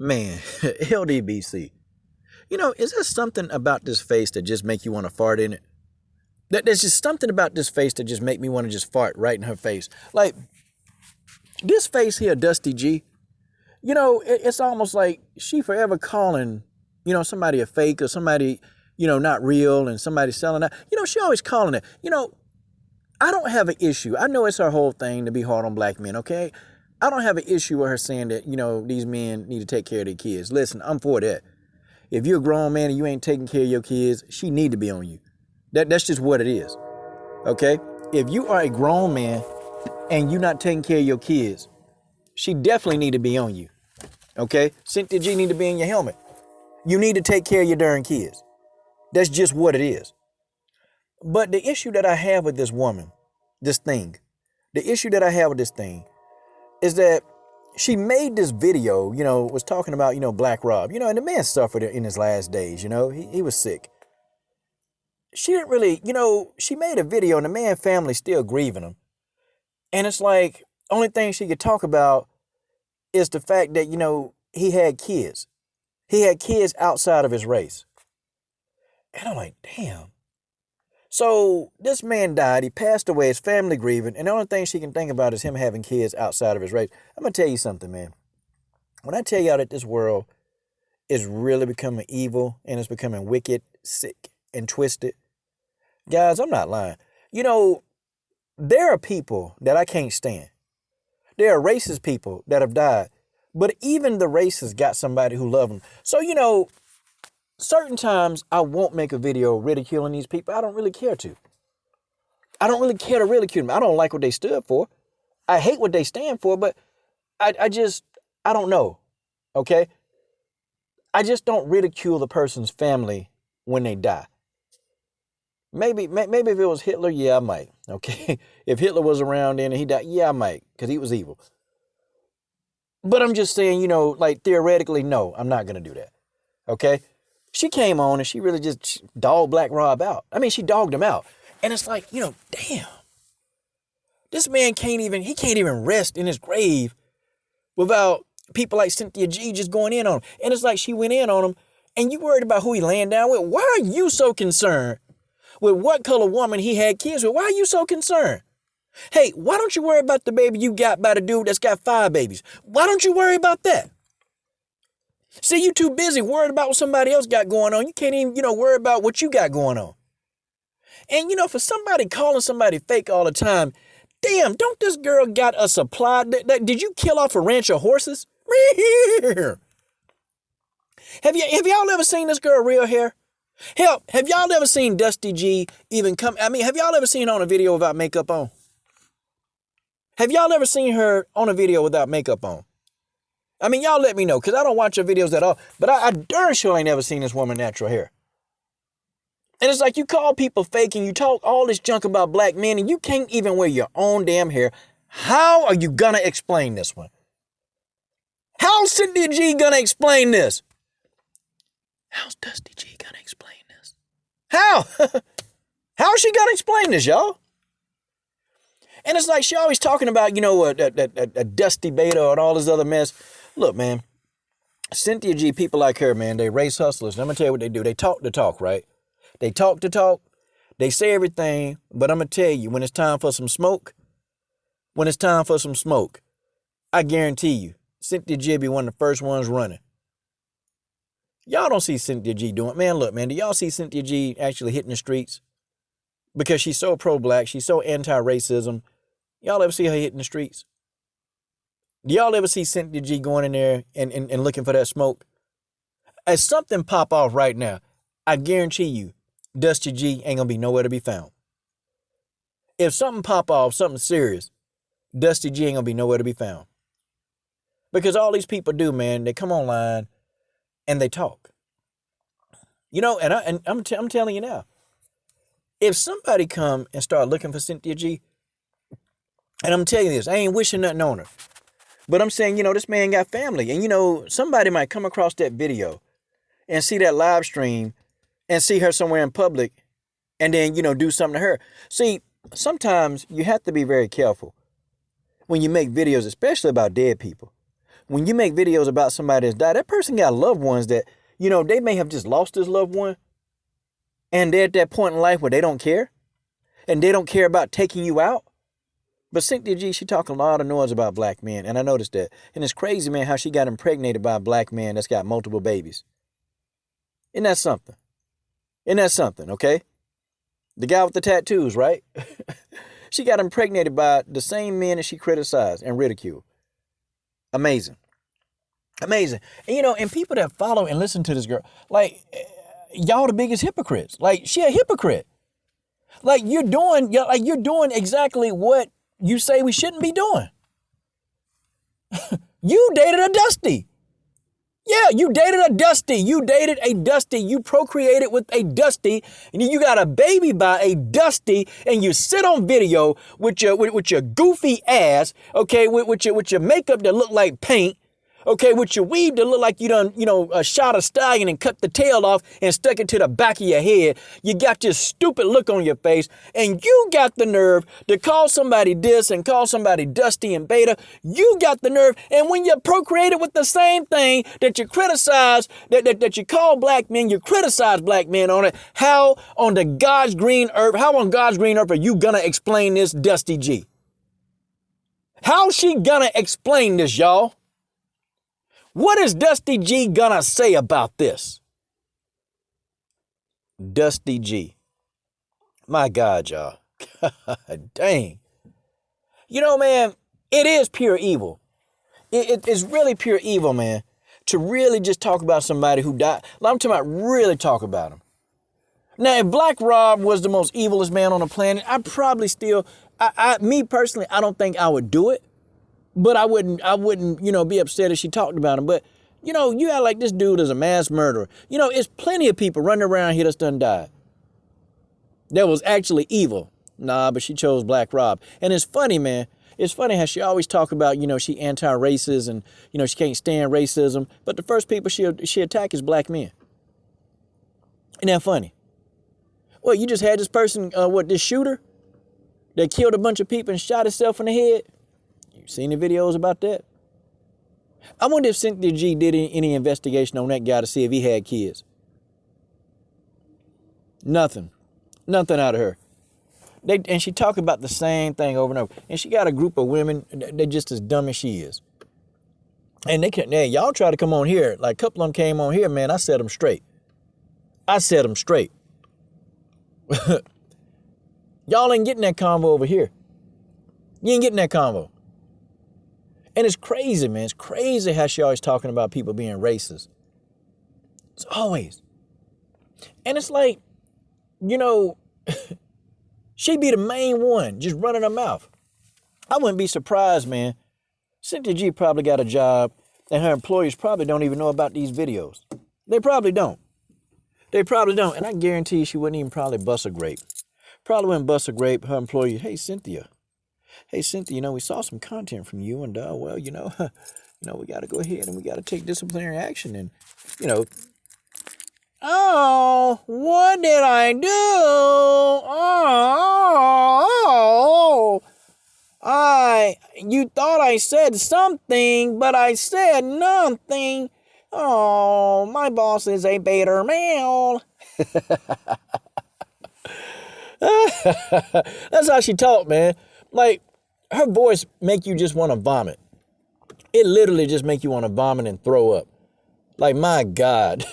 Man, LDBC. Is there something about this face that just make you want to fart in it? There's just something about this face that just make me want to just fart right in her face. Like, this face here, Dusty G, it's almost like she forever calling, somebody a fake or somebody, not real and somebody selling that. She always calling it. I don't have an issue. I know it's her whole thing to be hard on black men, okay? I don't have an issue with her saying that, these men need to take care of their kids. Listen, I'm for that. If you're a grown man and you ain't taking care of your kids, she need to be on you. That's just what it is, okay? If you are a grown man and you're not taking care of your kids, she definitely need to be on you, okay? Cynthia G need to be in your helmet. You need to take care of your darn kids. That's just what it is. But the issue that I have with this woman, the issue that I have with this thing is that she made this video, was talking about, Black Rob, and the man suffered in his last days, he was sick. She didn't really, she made a video and the man family still grieving him. And it's like, only thing she could talk about is the fact that, he had kids. He had kids outside of his race. And I'm like, damn. So this man died, he passed away, his family grieving, and the only thing she can think about is him having kids outside of his race. I'm going to tell you something, man. When I tell y'all that this world is really becoming evil and it's becoming wicked, sick, and twisted, guys, I'm not lying. There are people that I can't stand. There are racist people that have died, but even the racists got somebody who love them. So, certain times I won't make a video ridiculing these people. I don't really care to. I don't really care to ridicule them. I don't like what they stood for. I hate what they stand for, but I don't know. Okay? I just don't ridicule the person's family when they die. Maybe if it was Hitler, yeah, I might. Okay? If Hitler was around then and he died, yeah, I might, because he was evil. But I'm just saying, theoretically, no, I'm not going to do that. Okay? She came on and she really just dogged Black Rob out. I mean, she dogged him out. And it's like, damn. This man can't even rest in his grave without people like Cynthia G just going in on him. And it's like she went in on him and you worried about who he laying down with. Why are you so concerned with what color woman he had kids with? Why are you so concerned? Hey, why don't you worry about the baby you got by the dude that's got 5 babies? Why don't you worry about that? See, you too busy worried about what somebody else got going on. You can't even, worry about what you got going on. And, for somebody calling somebody fake all the time, damn, don't this girl got a supply? Did you kill off a ranch of horses? Have y'all ever seen this girl real hair? Hell, have y'all ever seen Dusty G even come? I mean, have y'all ever seen her on a video without makeup on? Have y'all ever seen her on a video without makeup on? I mean, y'all let me know, because I don't watch her videos at all. But I darn sure ain't never seen this woman natural hair. And it's like you call people fake and you talk all this junk about black men and you can't even wear your own damn hair. How are you going to explain this one? How's Cynthia G going to explain this? How's Dusty G going to explain this? How? How's she going to explain this, y'all? And it's like she always talking about, a Dusty Beta and all this other mess. Look, man, Cynthia G, people like her, man, they race hustlers. And I'm going to tell you what they do. They talk the talk, right? They talk the talk. They say everything. But I'm going to tell you, when it's time for some smoke, I guarantee you, Cynthia G be one of the first ones running. Y'all don't see Cynthia G doing it. Man, look, man, do y'all see Cynthia G actually hitting the streets? Because she's so pro-black, she's so anti-racism. Y'all ever see her hitting the streets? Do y'all ever see Cynthia G going in there and looking for that smoke? As something pop off right now, I guarantee you, Dusty G ain't gonna be nowhere to be found. If something pop off, something serious, Dusty G ain't gonna be nowhere to be found. Because all these people do, man, they come online and they talk. And I'm telling you now, if somebody come and start looking for Cynthia G, and I'm telling you this, I ain't wishing nothing on her. But I'm saying, this man got family. And, somebody might come across that video and see that live stream and see her somewhere in public and then, do something to her. See, sometimes you have to be very careful when you make videos, especially about dead people. when you make videos about somebody that's died, that person got loved ones that, they may have just lost this loved one. And they're at that point in life where they don't care. And they don't care about taking you out. But Cynthia G, she talking a lot of noise about black men. And I noticed that. And it's crazy, man, how she got impregnated by a black man that's got multiple babies. Isn't that something? Isn't that something, okay? The guy with the tattoos, right? She got impregnated by the same men that she criticized and ridiculed. Amazing. Amazing. And, and people that follow and listen to this girl, like, y'all the biggest hypocrites. Like, she a hypocrite. Like, you're doing exactly what you say we shouldn't be doing. You dated a Dusty. Yeah, you dated a Dusty. You dated a Dusty. You procreated with a Dusty. And you got a baby by a Dusty. And you sit on video with your goofy ass, okay, with your makeup that look like paint. Okay, with your weave that look like you done, shot a stallion and cut the tail off and stuck it to the back of your head. You got this stupid look on your face, and you got the nerve to call somebody this and call somebody Dusty and Beta. You got the nerve, and when you procreated with the same thing that you criticize, that you call black men, you criticize black men on it. How on God's green earth are you gonna explain this, Dusty G? How's she gonna explain this, y'all? What is Dusty G gonna say about this? Dusty G. My God, y'all. Dang. Man, it is pure evil. It's really pure evil, man, to really just talk about somebody who died. I'm talking about really talk about him. Now, if Black Rob was the most evilest man on the planet, I'd probably still, me personally, I don't think I would do it. But I wouldn't, be upset if she talked about him. But, you act like this dude is a mass murderer. It's plenty of people running around here that's done died. That was actually evil. Nah, but she chose Black Rob. And it's funny, man. It's funny how she always talk about, she anti-racist and, she can't stand racism. But the first people she attack is black men. Isn't that funny? Well, you just had this person, this shooter that killed a bunch of people and shot himself in the head. You seen the videos about that? I wonder if Cynthia G did any investigation on that guy to see if he had kids. Nothing out of her. And she talked about the same thing over and over. And she got a group of women, they're just as dumb as she is. And y'all try to come on here. Like a couple of them came on here, man, I set them straight. Y'all ain't getting that convo over here. You ain't getting that convo. And it's crazy, man. It's crazy how she always talking about people being racist. It's always. And it's like, she'd be the main one just running her mouth. I wouldn't be surprised, man. Cynthia G probably got a job and her employers probably don't even know about these videos. They probably don't. And I guarantee she wouldn't even probably bust a grape. Probably wouldn't bust a grape. Her employee, hey, Cynthia, we saw some content from you and, we got to go ahead and we got to take disciplinary action and, oh, what did I do? You thought I said something, but I said nothing. Oh, my boss is a beta male. That's how she talked, man. Like, her voice make you just want to vomit. It literally just make you want to vomit and throw up. Like, my God.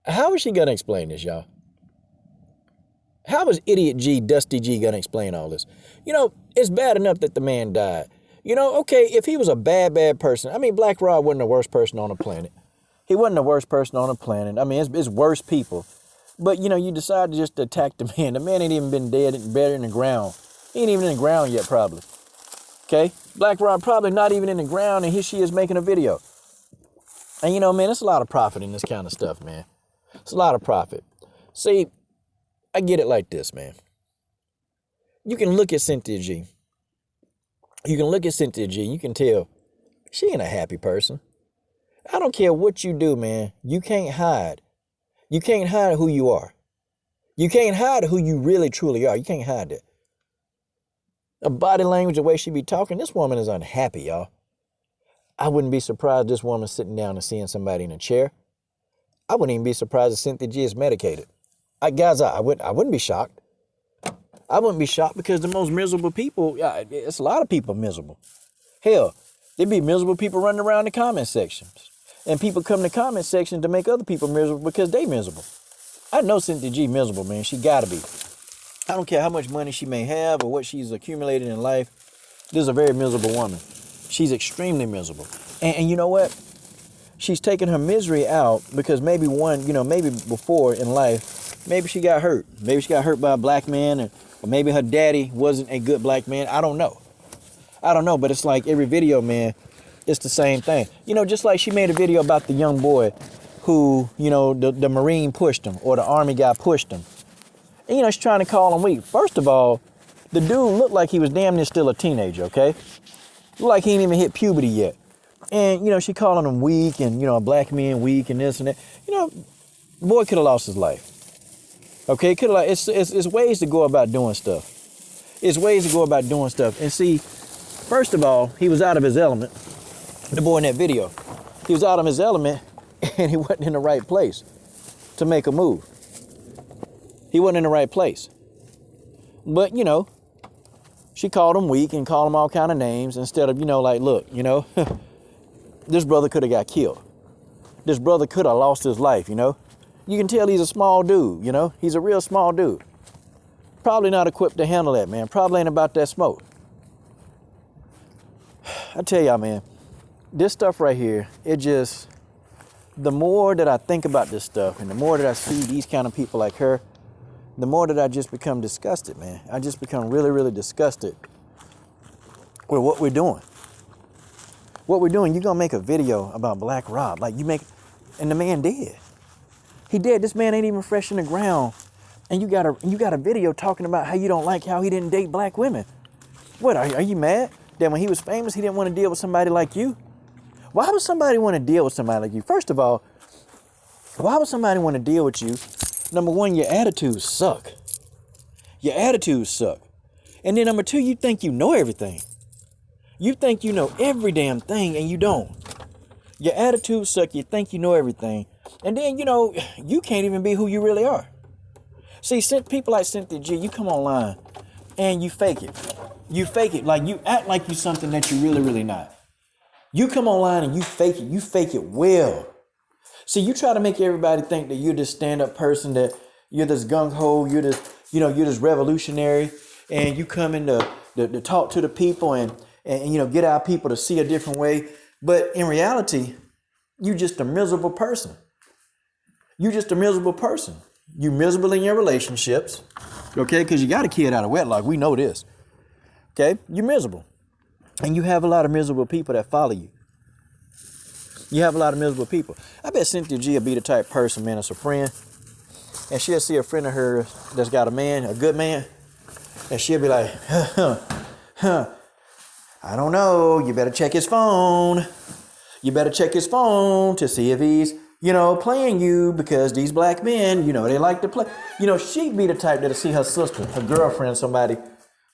How is she going to explain this, y'all? How is Idiot G, Dusty G going to explain all this? It's bad enough that the man died. Okay, if he was a bad person. I mean, Black Rob wasn't the worst person on the planet. He wasn't the worst person on the planet. I mean, it's worse people. But, you decide to just attack the man. The man ain't even been dead and buried in the ground. He ain't even in the ground yet, probably. Okay? Black Rob probably not even in the ground, and here she is making a video. And, man, it's a lot of profit in this kind of stuff, man. It's a lot of profit. See, I get it like this, man. You can look at Cynthia G. You can tell she ain't a happy person. I don't care what you do, man. You can't hide. You can't hide who you are. You can't hide who you really truly are. You can't hide that. A body language, the way she be talking, this woman is unhappy, y'all. I wouldn't be surprised this woman sitting down and seeing somebody in a chair. I wouldn't even be surprised if Cynthia G is medicated. I wouldn't be shocked. I wouldn't be shocked because the most miserable people, it's a lot of people miserable. Hell, there'd be miserable people running around the comment sections. And people come to the comment section to make other people miserable because they miserable. I know Cynthia G miserable, man. She gotta be. I don't care how much money she may have or what she's accumulated in life. This is a very miserable woman. She's extremely miserable. And you know what? She's taking her misery out because maybe maybe before in life, maybe she got hurt. Maybe she got hurt by a black man, or maybe her daddy wasn't a good black man. I don't know. But it's like every video, man, it's the same thing. Just like she made a video about the young boy who, the Marine pushed him or the Army guy pushed him. And, she's trying to call him weak. First of all, the dude looked like he was damn near still a teenager, okay? Looked like he ain't even hit puberty yet. And, she calling him weak and, a black man weak and this and that. The boy could have lost his life. Okay? It's ways to go about doing stuff. It's ways to go about doing stuff. And see, first of all, he was out of his element. The boy in that video. He was out of his element and he wasn't in the right place to make a move. He wasn't in the right place. But, she called him weak and called him all kind of names instead of, look, this brother could have got killed. This brother could have lost his life, You can tell he's a small dude, He's a real small dude. Probably not equipped to handle that, man. Probably ain't about that smoke. I tell y'all, man, this stuff right here, the more that I think about this stuff and the more that I see these kind of people like her, the more that I just become disgusted, man. I just become really, really disgusted with what we're doing. What we're doing, you're going to make a video about Black Rob. And the man dead. He dead. This man ain't even fresh in the ground. And you got a video talking about how you don't like how he didn't date black women. What, are you mad that when he was famous, he didn't want to deal with somebody like you? Why would somebody want to deal with somebody like you? First of all, why would somebody want to deal with you? Number one, your attitudes suck. Your attitudes suck. And then number two, you think you know everything. You think you know every damn thing and you don't. Your attitudes suck. You think you know everything. And then, you can't even be who you really are. See, people like Cynthia G, you come online and you fake it. You fake it. Like you act like you're something that you're really, really not. You come online and you fake it. You fake it well. See, you try to make everybody think that you're this stand-up person, that you're this gung-ho, you're this revolutionary, and you come in to talk to the people and get our people to see a different way. But in reality, you're just a miserable person. You're just a miserable person. You're miserable in your relationships, okay? Because you got a kid out of wedlock. We know this, okay? You're miserable. And you have a lot of miserable people that follow you. You have a lot of miserable people. I bet Cynthia G will be the type person, man, that's a friend. And she'll see a friend of hers that's got a man, a good man. And she'll be like, I don't know. You better check his phone. You better check his phone to see if he's, playing you, because these black men, they like to play. She'd be the type that'll see her sister, her girlfriend, somebody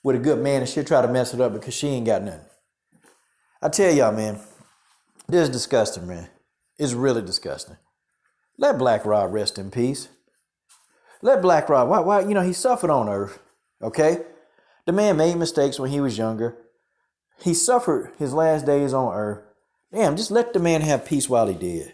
with a good man, and she'll try to mess it up because she ain't got nothing. I tell y'all, man, this is disgusting, man. It's really disgusting. Let Black Rob rest in peace. Let Black Rob, why, he suffered on earth, okay? The man made mistakes when he was younger. He suffered his last days on earth. Damn, just let the man have peace while he did.